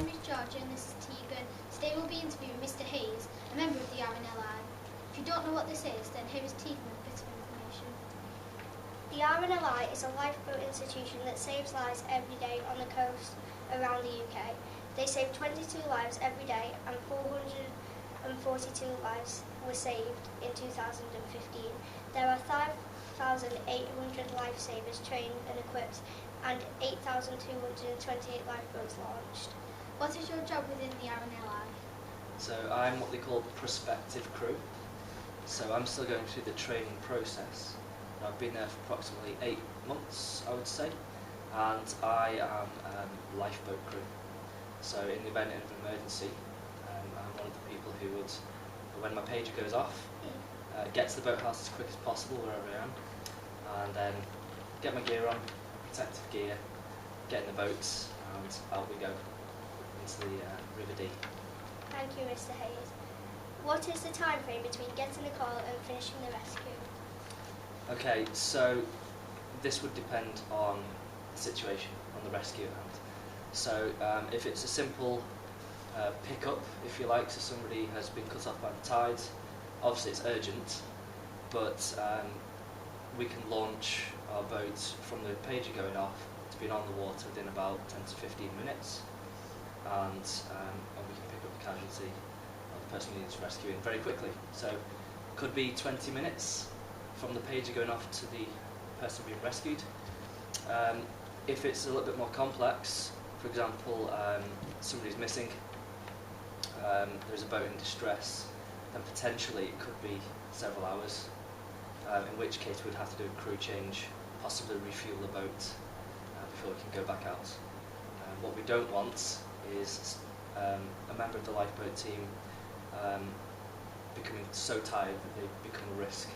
name is Georgia and this is Teagan. Today we'll be interviewing Mr Hayes, a member of the RNLI. If you don't know what this is, then here is Teagan with a bit of information. The RNLI is a lifeboat institution that saves lives every day on the coast around the UK. They save 22 lives every day and 442 lives were saved in 2015. There are 5,800 lifesavers trained and equipped and 8,228 lifeboats launched. What is your job within the RNLI? So I'm what they call prospective crew. So I'm still going through the training process. I've been there for approximately 8 months, I would say, and I am lifeboat crew. So in the event of an emergency, I'm one of the people who would, when my pager goes off, get to the boathouse as quick as possible wherever I am, and then get my gear on, protective gear, get in the boats, and out we go into the River Dee. Thank you, Mr Hayes. What is the time frame between getting the call and finishing the rescue? Okay, so this would depend on the situation, on the rescue at hand. So if it's a simple pick-up, if you like, so somebody has been cut off by the tides, obviously it's urgent, but we can launch our boat from the pager going off to being on the water within about 10 to 15 minutes, and we can pick up the casualty of the person who needs rescuing very quickly. So it could be 20 minutes from the pager going off to the person being rescued. If it's a little bit more complex, for example, somebody's missing, there's a boat in distress, then potentially it could be several hours, in which case we'd have to do a crew change, possibly refuel the boat before we can go back out. What we don't want is a member of the lifeboat team becoming so tired that they become a risk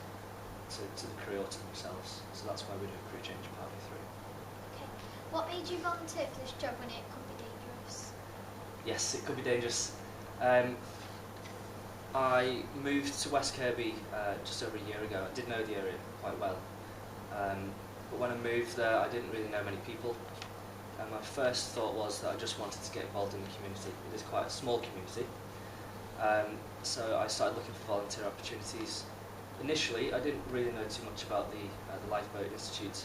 to the crew or to themselves. So that's why we do a crew change partway through. Okay. What made you volunteer for this job when it could be dangerous? Yes, it could be dangerous. I moved to West Kirby just over a year ago. I did know the area quite well, but when I moved there I didn't really know many people, and my first thought was that I just wanted to get involved in the community. It is quite a small community, so I started looking for volunteer opportunities. Initially I didn't really know too much about the Lifeboat Institute,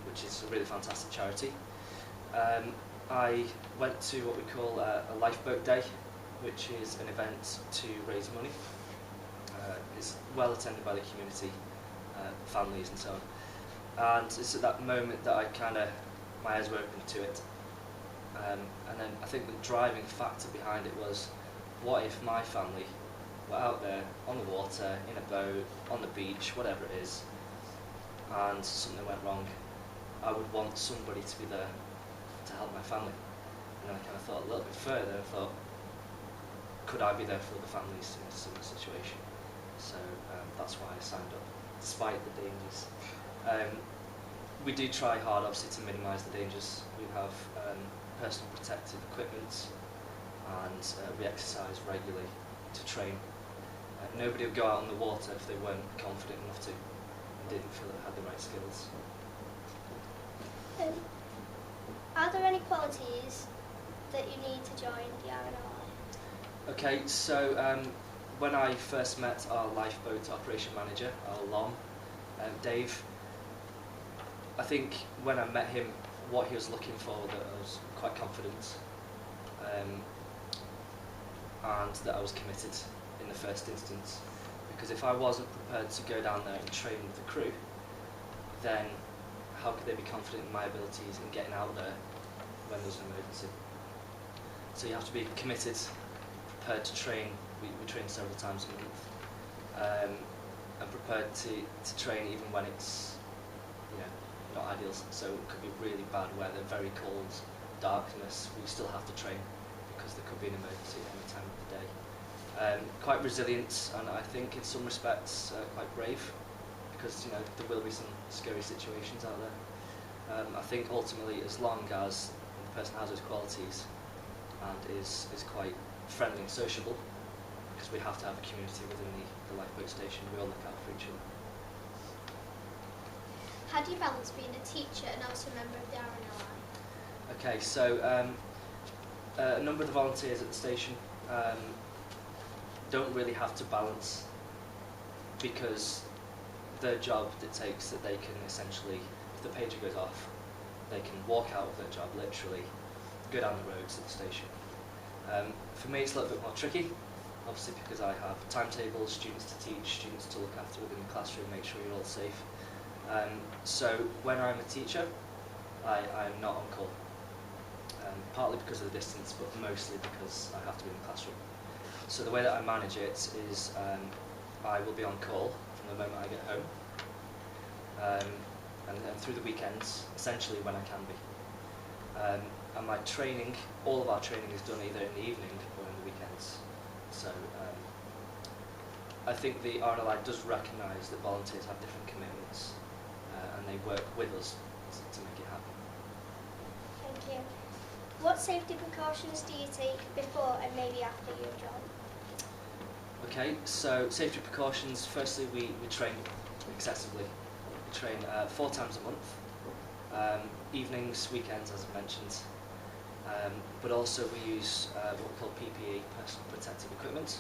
which is a really fantastic charity. I went to what we call a lifeboat day, which is an event to raise money. It's well attended by the community, families and so on. And it's at that moment that my eyes were open to it. And then I think the driving factor behind it was, what if my family were out there on the water, in a boat, on the beach, whatever it is, and something went wrong? I would want somebody to be there to help my family. And then I kind of thought a little bit further and thought, could I be there for the families in a similar situation? So that's why I signed up, despite the dangers. We do try hard, obviously, to minimise the dangers. We have personal protective equipment, and we exercise regularly to train. Nobody would go out on the water if they weren't confident enough to, and didn't feel they had the right skills. Are there any qualities that you need to join the RNLI? Okay, so when I first met our lifeboat operation manager, our LOM, Dave, I think when I met him, what he was looking for, that I was quite confident, and that I was committed in the first instance. Because if I wasn't prepared to go down there and train with the crew, then how could they be confident in my abilities in getting out there when there's an emergency? So you have to be committed, prepared to train. We train several times a month, and prepared to train even when it's not ideal. So it could be really bad weather, very cold, darkness. We still have to train because there could be an emergency at any time of the day. Quite resilient, and I think in some respects quite brave, because there will be some scary situations out there. I think ultimately, as long as the person has those qualities and is quite friendly and sociable, because we have to have a community within the lifeboat station. We all look out for each other. How do you balance being a teacher and also a member of the RNLI? Okay, so A number of the volunteers at the station don't really have to balance, because their job dictates that they can essentially, if the pager goes off, they can walk out of their job, literally, go down the roads to the station. For me, it's a little bit more tricky, obviously, because I have timetables, students to teach, students to look after within the classroom, make sure you're all safe. So when I'm a teacher, I'm not on call, partly because of the distance, but mostly because I have to be in the classroom. So the way that I manage it is I will be on call from the moment I get home, and through the weekends, essentially when I can be. And my training, all of our training is done either in the evening or in the weekends. So I think the RNLI does recognise that volunteers have different commitments, and they work with us to make it happen. Thank you. What safety precautions do you take before and maybe after your job? Okay, so safety precautions, firstly we train excessively. We train 4 times a month, evenings, weekends as I mentioned, but also we use what we call PPE, personal protective equipment.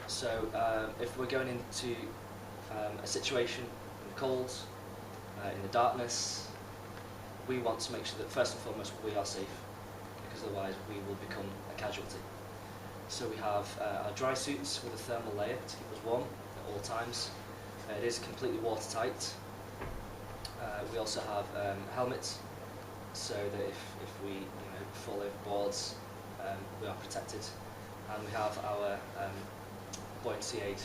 So if we're going into a situation in the cold, in the darkness, we want to make sure that first and foremost we are safe, because otherwise we will become a casualty. So we have our dry suits with a thermal layer to keep us warm at all times. It is completely watertight. We also have helmets, so that if we fall overboards, we are protected. And we have our buoyancy aid,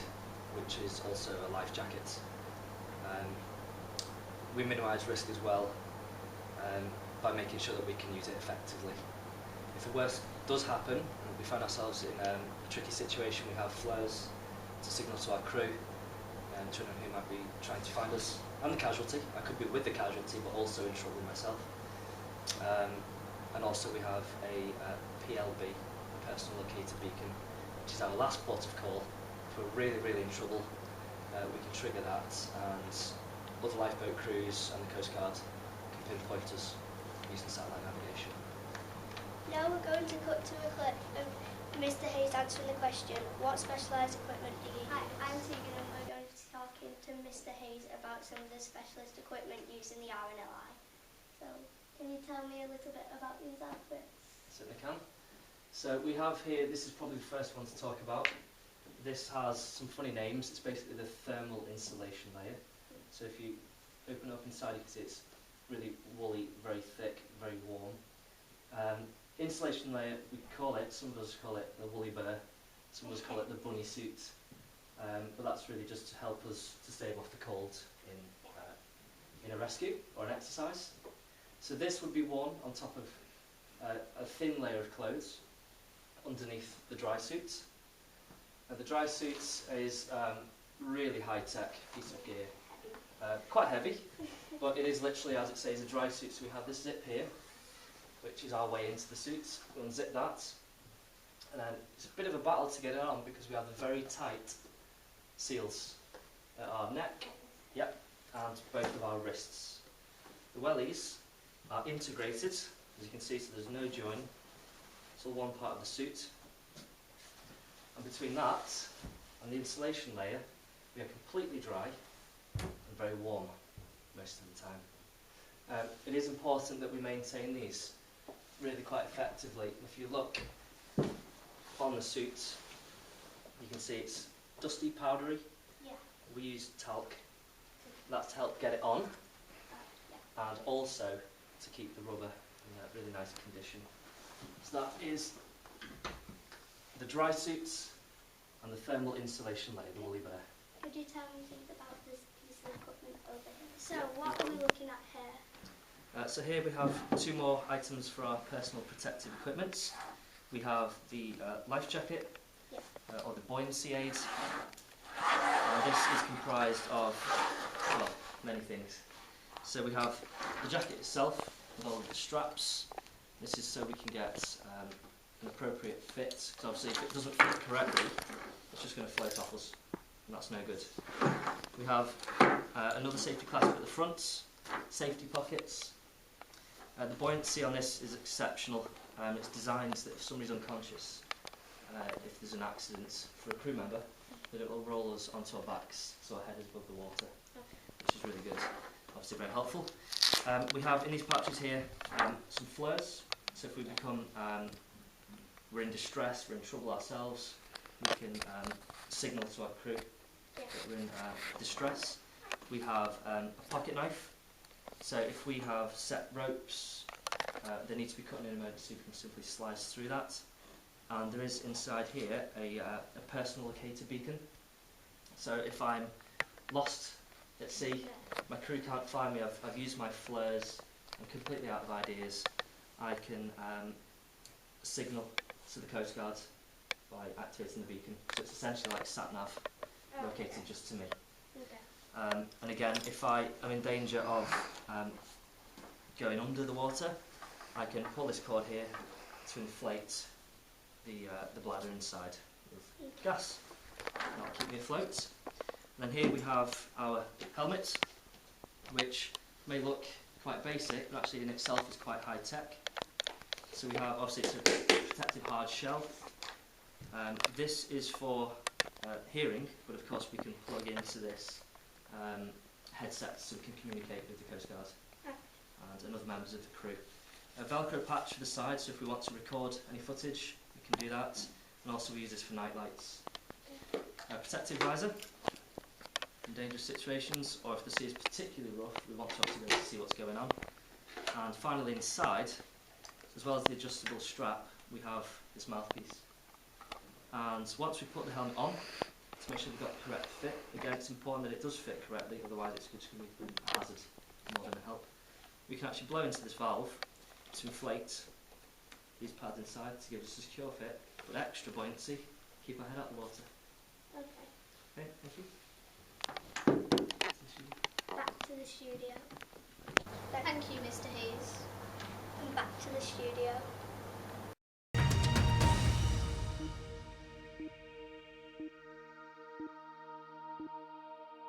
which is also a life jacket. We minimise risk as well by making sure that we can use it effectively. If the worst does happen, and we find ourselves in a tricky situation, we have flares to signal to our crew and to know who might be trying to find us. I'm the casualty. I could be with the casualty, but also in trouble myself. And also we have a PLB, a personal locator beacon, which is our last port of call. If we're really, really in trouble, we can trigger that, and other lifeboat crews and the Coast Guard can pinpoint us using satellite navigation. Now we're going to cut to a clip of Mr. Hayes answering the question, what specialised equipment do you use? Hi, I'm Teagan and we're going to be talking to Mr. Hayes about some of the specialist equipment used in the RNLI. So, can you tell me a little bit about these outfits? Certainly can. So we have here, this is probably the first one to talk about. This has some funny names. It's basically the thermal insulation layer. So if you open up inside, you can see it's really woolly, very thick, very warm. Insulation layer, we call it, some of us call it the woolly bear, some of us call it the bunny suit, but that's really just to help us to stave off the cold in a rescue or an exercise. So this would be worn on top of a thin layer of clothes underneath the dry suit. Now the dry suit is really high-tech piece of gear, quite heavy, but it is literally, as it says, a dry suit. So we have this zip here, which is our way into the suit. We unzip that, and then it's a bit of a battle to get it on because we have the very tight seals at our neck, yep, and both of our wrists. The wellies are integrated, as you can see, so there's no join. It's all one part of the suit. And between that and the insulation layer, we are completely dry and very warm most of the time. It is important that we maintain these really quite effectively. If you look on the suit, you can see it's dusty, powdery. Yeah. We use talc. That's to help get it on, and also to keep the rubber in a really nice condition. So that is the dry suits and the thermal insulation layer, the woolly bear. Could you tell me things about this piece of equipment over here? So what are we looking at here? So here we have 2 more items for our personal protective equipment. We have the life jacket, or the buoyancy aid. This is comprised of, well, many things. So we have the jacket itself with all of the straps. This is so we can get an appropriate fit, because obviously if it doesn't fit correctly, it's just going to float off us, and that's no good. We have another safety clasp at the front, safety pockets. The buoyancy on this is exceptional. It's designed that if somebody's unconscious, if there's an accident for a crew member, that it will roll us onto our backs so our head is above the water, which is really good. Obviously very helpful. We have in these pouches here some flares, so if we become, we're in distress, we're in trouble ourselves, we can signal to our crew that we're in distress. We have a pocket knife, so if we have set ropes, they need to be cut in an emergency, we can simply slice through that. And there is inside here a personal locator beacon, so if I'm lost at sea, my crew can't find me, I've used my flares, I'm completely out of ideas, I can signal to the Coast Guard by activating the beacon. So it's essentially like sat-nav located just to me. And again, if I am in danger of going under the water, I can pull this cord here to inflate the bladder inside with gas. That'll keep me afloat. And then here we have our helmet, which may look quite basic, but actually in itself is quite high tech. So we have, obviously it's a protective hard shell. This is for hearing, but of course we can plug into this headset so we can communicate with the Coast Guard and other members of the crew. A Velcro patch for the side, so if we want to record any footage, we can do that. And also we use this for night lights. A protective visor in dangerous situations, or if the sea is particularly rough, we want to obviously be able to see what's going on. And finally inside, as well as the adjustable strap, we have this mouthpiece. And once we put the helmet on, to make sure we've got the correct fit, again it's important that it does fit correctly, otherwise it's just going to be a hazard more than a help. We can actually blow into this valve to inflate these pads inside to give us a secure fit, but extra buoyancy, keep our head out of the water. Okay, thank you. Back to the studio. Thank you, Mr. Hayes.